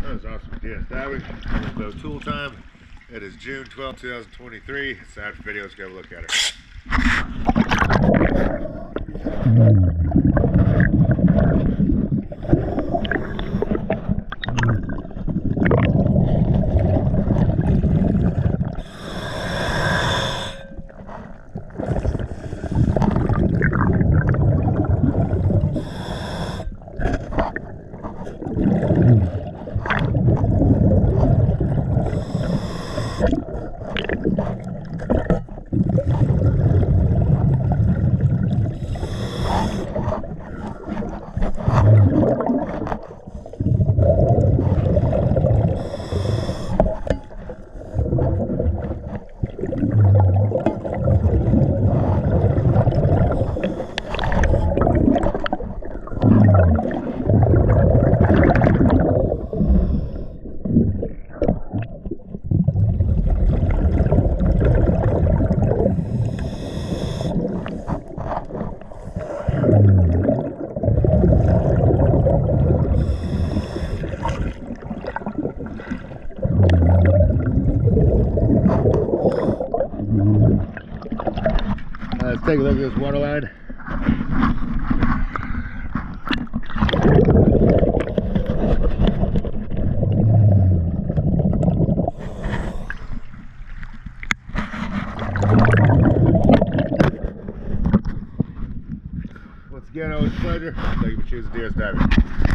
That was awesome. DS diving. So Toole Time. It is June 12, 2023. It's time for videos. Go have a look at it. Let's take a look at this water line. Once again, always a pleasure. Thank you for choosing DS Diving.